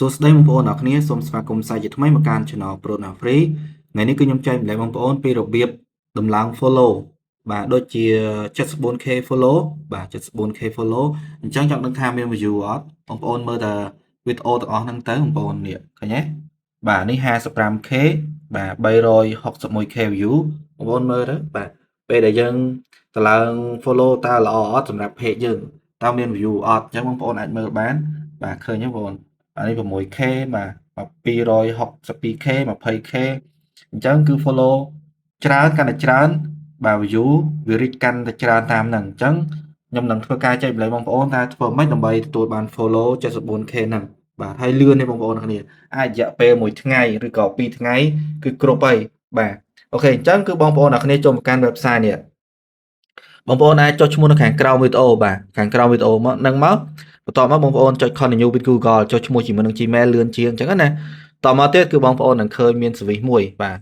សួស្តីបងប្អូនអរគ្នាសូមស្វាគមន៍សាជាថ្មីមកកាន់ Channel Prona Free ថ្ងៃនេះគឺខ្ញុំចែកម្លែកបងប្អូនពីរបៀបដំឡើង follow បាទដូចជា 74k follow បាទ 74k follow អញ្ចឹងចង់ដឹងថាមាន view អត់បងប្អូនមើលតែវីដេអូទាំងអស់ហ្នឹងទៅបងប្អូននេះឃើញទេបាទនេះ 55k បាទ 361k view បងប្អូនមើលទៅបាទពេលដែលយើងតម្លើង follow តើល្អអត់សម្រាប់ page យើងតើមាន view អត់អញ្ចឹងបងប្អូនអាចមើលបានបាទឃើញទេបងប្អូនអានេះ 6k បាទ 262k 20k អញ្ចឹងគឺ follow ច្រើនកាន់តែច្រើនបាទ view វារីកកាន់តែច្រើនតាមហ្នឹងអញ្ចឹងខ្ញុំនឹងធ្វើការចែកម្លែកបងប្អូនថាធ្វើម៉េចដើម្បីទទួលបាន follow 74k ហ្នឹងបាទហើយលឿនទេបងប្អូនគ្នាអាចរយៈពេល1ថ្ងៃឬក៏2ថ្ងៃគឺគ្រប់ហើយបាទអូខេអញ្ចឹងគឺបងប្អូនអ្នកគ្នាចូលមកកាន់ website នេះបងប្អូនអាចចុចឈ្មោះនៅខាងក្រោមវីដេអូបាទខាងក្រោមវីដេអូមកហ្នឹងមកបន្ទាប់មកបងប្អូនចុច continue with Google ចុចឈ្មោះជាមួយនឹង Gmail លឿនជាងអញ្ចឹងណាតមកទៀតគឺបងប្អូននឹងឃើញមាន service មួយបាទ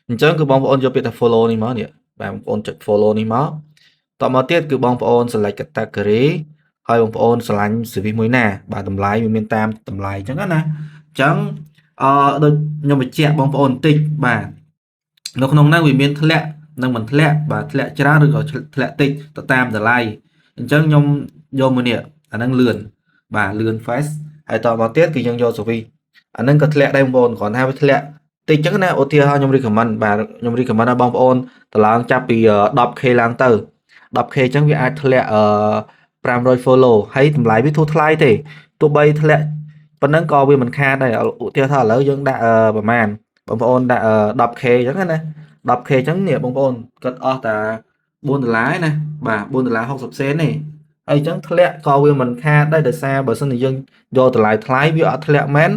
អញ្ចឹងគឺបងប្អូនយកពាក្យថា follow នេះមកនេះបាទបងប្អូនចុច follow នេះមកតមកទៀតគឺបងប្អូន select category ហើយបងប្អូនឆ្លាញ់ service មួយណាបាទតម្លៃវាមានតាមតម្លៃអញ្ចឹងណាអញ្ចឹងដូចខ្ញុំបញ្ជាក់បងប្អូនបន្តិចបាទនៅក្នុងហ្នឹងវាមានធ្លាក់និងមិនធ្លាក់បាទធ្លាក់ច្រើនឬក៏ធ្លាក់តិចទៅតាមតម្លៃអញ្ចឹងខ្ញុំយកមួយនេះអាហ្នឹងលឿនបាទលឿន fast ហើយតមកទៀតគឺយើងយក service អាហ្នឹងក៏ធ្លាក់ដែរបងប្អូនគ្រាន់តែវាធ្លាក់តិចអញ្ចឹងណាឧទាហរណ៍ខ្ញុំ recommend បាទខ្ញុំ recommend ឲ្យបងប្អូនតម្លើងចាប់ពី 10k ឡើងទៅ 10k អញ្ចឹងវាអាចធ្លាក់500 follow ហើយតម្លៃវាធូរថ្លៃទេទោះបីធ្លាក់ប៉ុណ្ណឹងក៏វាមិនខាតដែរឧទាហរណ៍ឥឡូវយើងដាក់ប្រហែលបងប្អូនដាក់ 10k អញ្ចឹងណា 10k អញ្ចឹងនេះបងប្អូនគាត់អស់តែ$4ណាបាទ$4.60ទេហើយអញ្ចឹងធ្លាក់ក៏វាមិនខាតដែរដោយសារបើសិនជាយើងយកតម្លៃថ្លៃវាអត់ធ្លាក់មែន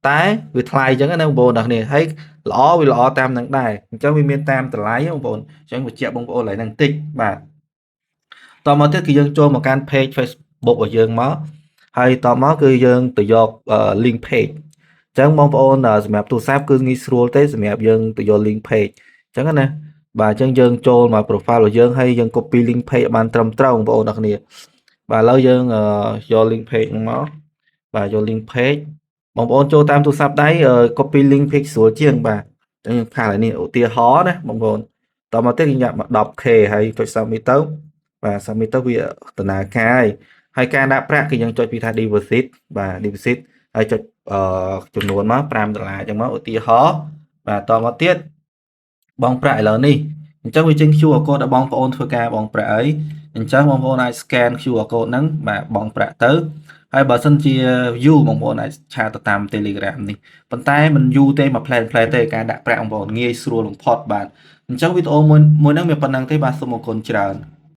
តែវាថ្លៃអញ្ចឹងណាបងប្អូនអ្នកនេះហើយល្អវាល្អតាមនឹងដែរអញ្ចឹងវាមានតាមតម្លៃបងប្អូនអញ្ចឹងបញ្ជាក់បងប្អូនឡើយហ្នឹងតិចបាទតមកទៀតគឺយើងចូលមកកាន់ page Facebook របស់យើងមកហើយតមកគឺយើងទៅយក link page អញ្ចឹងបងប្អូនសម្រាប់ទូរស័ព្ទគឺងាយស្រួលទេសម្រាប់យើងទៅយក link page អញ្ចឹងណាបាទអញ្ចឹងយើងចូលមក profile របស់យើងហើយយើង copy link page បានត្រឹមត្រូវបងប្អូនអ្នកគ្នាបាទឥឡូវយើងយក link page ហ្នឹងមកបាទយក link page បងប្អូនចូលតាមទូរស័ព្ទដៃ copy link page ស្រួលជាងបាទអញ្ចឹងខាងនេះឧទាហរណ៍ណាបងប្អូនតមកទៀតយើងដាក់មក 10k ហើយចុច submit ទៅបាទ submit ទៅវាដំណើរការហើយការដាក់ប្រាក់គឺយើងចុចពីថា deposit បាទ deposit ហើយចុចចំនួនមក$5អញ្ចឹងមកឧទាហរណ៍បាទតមកទៀតបងប្រាក់ឥឡូវនេះអញ្ចឹងវាចេញ QR code ដល់បងប្អូនធ្វើការបងប្រាក់អីអញ្ចឹងបងប្អូនអាច scan QR code ហ្នឹងបាទបងប្រាក់ទៅហើយបើសិនជា view បងប្អូនអាចឆាតទៅតាម Telegram នេះប៉ុន្តែមិនយូរទេមួយផ្លែទេការដាក់ប្រាក់បងប្អូនងាយស្រួលបំផុតបាទអញ្ចឹងវីដេអូមួយហ្នឹងមានប៉ុណ្ណឹងទេបាទសូមអរគុណច្រើន